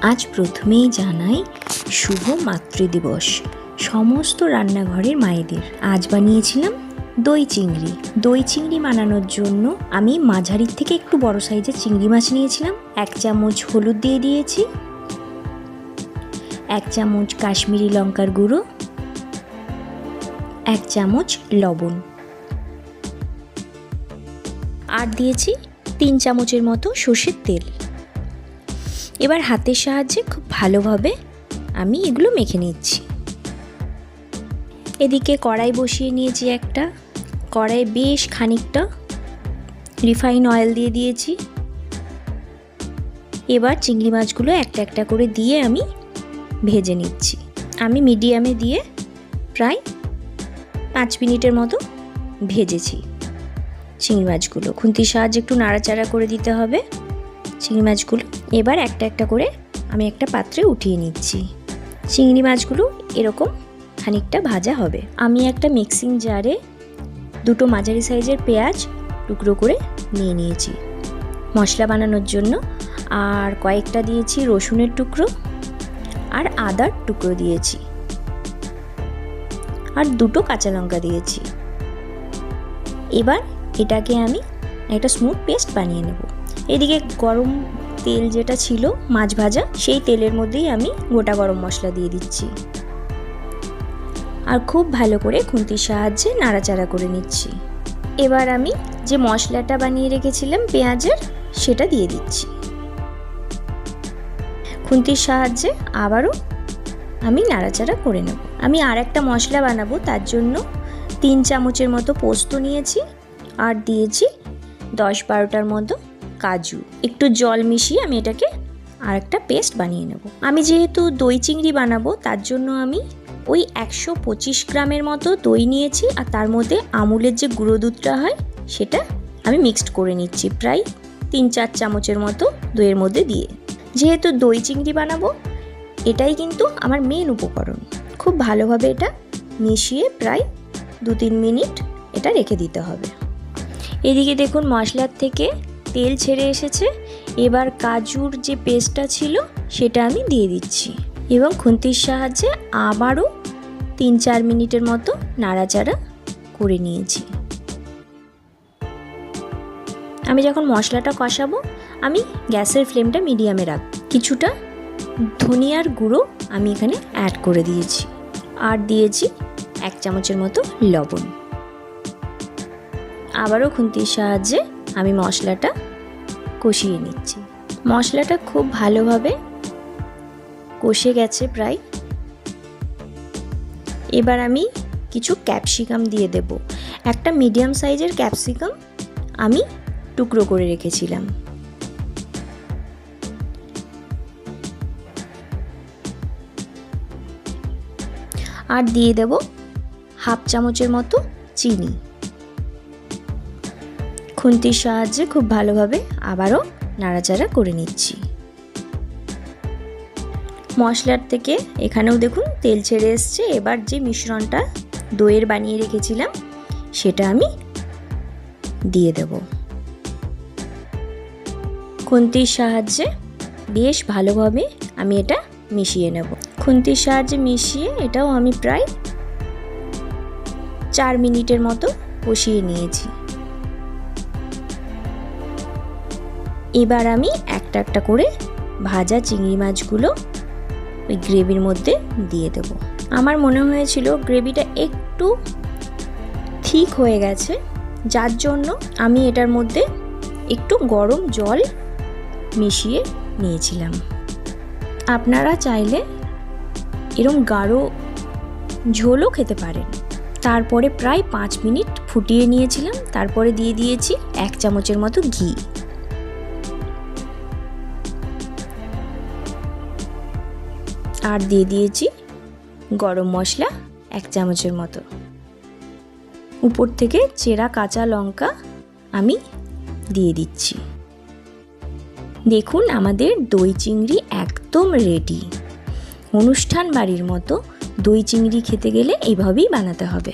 আজ প্রথমেই জানাই শুভ মাতৃদিবস সমস্ত রান্নাঘরের মায়েদের। আজ বানিয়েছিলাম দই চিংড়ি। দই চিংড়ি বানানোর জন্য আমি মাঝারির থেকে একটু বড় সাইজের চিংড়ি মাছ নিয়েছিলাম। 1 চামচ হলুদ দিয়ে দিয়েছি, 1 চামচ কাশ্মীরি লঙ্কার গুঁড়ো, 1 চামচ লবণ, আর দিয়েছি 3 চামচের মতো সর্ষের তেল। এবার হাতের সাহায্যে খুব ভালোভাবে আমি এগুলো মেখে নিচ্ছি। এদিকে কড়াই বসিয়ে নিয়েছি একটা। কড়াইয়ে বেশ খানিকটা রিফাইন অয়েল দিয়ে দিয়েছি। এবার চিংড়ি মাছগুলো একটা একটা করে দিয়ে আমি ভেজে নিচ্ছি। আমি মিডিয়ামে দিয়ে প্রায় 5 মিনিটের মতো ভেজেছি চিংড়ি মাছগুলো। খুন্তির সাহায্যে একটু নাড়াচাড়া করে দিতে হবে চিংড়ি মাছগুলো। এবার একটা একটা করে আমি একটা পাত্রে উঠিয়ে নিচ্ছি। চিংড়ি মাছগুলো এরকম খানিকটা ভাজা হবে। আমি একটা মিক্সিং জারে 2টো মাঝারি সাইজের পেঁয়াজ টুকরো করে নিয়ে নিয়েছি মশলা বানানোর জন্য, আর কয়েকটা দিয়েছি রসুনের টুকরো, আর আদার টুকরো দিয়েছি, আর 2টো কাঁচা লঙ্কা দিয়েছি। এবার এটাকে আমি একটা স্মুথ পেস্ট বানিয়ে নেব। এদিকে গরম তেল যেটা ছিল মাছ ভাজা, সেই তেলের মধ্যেই আমি গোটা গরম মশলা দিয়ে দিচ্ছি, আর খুব ভালো করে খুন্তির সাহায্যে নাড়াচাড়া করে নিচ্ছি। এবার আমি যে মশলাটা বানিয়ে রেখেছিলাম পেঁয়াজের, সেটা দিয়ে দিচ্ছি। খুন্তির সাহায্যে আবারও আমি নাড়াচাড়া করে নেব। আমি আর একটা মশলা বানাবো, তার জন্য 3 চামচের মতো পোস্ত নিয়েছি, আর দিয়েছি 10-12টার মতো কাজু। একটু জল মিশিয়ে আমি এটাকে আর একটা পেস্ট বানিয়ে নেব। আমি যেহেতু দই চিংড়ি বানাবো, তার জন্য আমি ওই 125 গ্রামের মতো দই নিয়েছি, আর তার মধ্যে আমুলের যে গুঁড়ো দুধটা হয় সেটা আমি মিক্সড করে নিচ্ছি প্রায় 3-4 চামচের মতো দইয়ের মধ্যে দিয়ে। যেহেতু দই চিংড়ি বানাবো, এটাই কিন্তু আমার মেন উপকরণ। খুব ভালোভাবে এটা মিশিয়ে প্রায় 2-3 মিনিট এটা রেখে দিতে হবে। এদিকে দেখুন মশলার থেকে তেল ছেড়ে এসেছে। এবার কাজুর যে পেস্টটা ছিল সেটা আমি দিয়ে দিচ্ছি, এবং খুন্তির সাহায্যে আবারও 3-4 মিনিটের মতো নাড়াচাড়া করে নিয়েছি। আমি যখন মশলাটা কষাবো, আমি গ্যাসের ফ্লেমটা মিডিয়ামে রাখব। কিছুটা ধনিয়ার গুঁড়ো আমি এখানে অ্যাড করে দিয়েছি, আর দিয়েছি 1 চামচের মতো লবণ। আবারও খুন্তির সাহায্যে আমি মশলাটা কষিয়ে নিচ্ছি। মশলাটা খুব ভালোভাবে কষে গেছে প্রায়। এবার আমি কিছু ক্যাপসিকাম দিয়ে দেব। একটা মিডিয়াম সাইজের ক্যাপসিকাম আমি টুকরো করে রেখেছিলাম। আর দিয়ে দেব 1/2 চামচের মতো চিনি। খুন্তির সাহায্যে খুব ভালোভাবে আবারও নাড়াচাড়া করে নিচ্ছি। মশলার থেকে এখানেও দেখুন তেল ছেড়ে এসছে। এবার যে মিশ্রণটা দইয়ের বানিয়ে রেখেছিলাম সেটা আমি দিয়ে দেব। খুন্তির সাহায্যে বেশ ভালোভাবে আমি এটা মিশিয়ে নেব। খুন্তির সাহায্যে মিশিয়ে এটাও আমি প্রায় 4 মিনিটের মতো কষিয়ে নিয়েছি। এবার আমি একটা একটা করে ভাজা চিংড়ি মাছগুলো ওই গ্রেভির মধ্যে দিয়ে দেব। আমার মনে হয়েছিল গ্রেভিটা একটু ঠিক হয়ে গেছে, যার জন্য আমি এটার মধ্যে একটু গরম জল মিশিয়ে নিয়েছিলাম। আপনারা চাইলে এরকম গাঢ় ঝোলও খেতে পারেন। তারপরে প্রায় 5 মিনিট ফুটিয়ে নিয়েছিলাম। তারপরে দিয়ে দিয়েছি 1 চামচের মতো ঘি। আর দিয়ে দিয়েছি গরম মশলা 1 চামচের মতো। উপর থেকে চেরা কাঁচা লঙ্কা আমি দিয়ে দিচ্ছি। দেখুন আমাদের দই চিংড়ি একদম রেডি। অনুষ্ঠান বাড়ির মতো দই চিংড়ি খেতে গেলে এইভাবেই বানাতে হবে।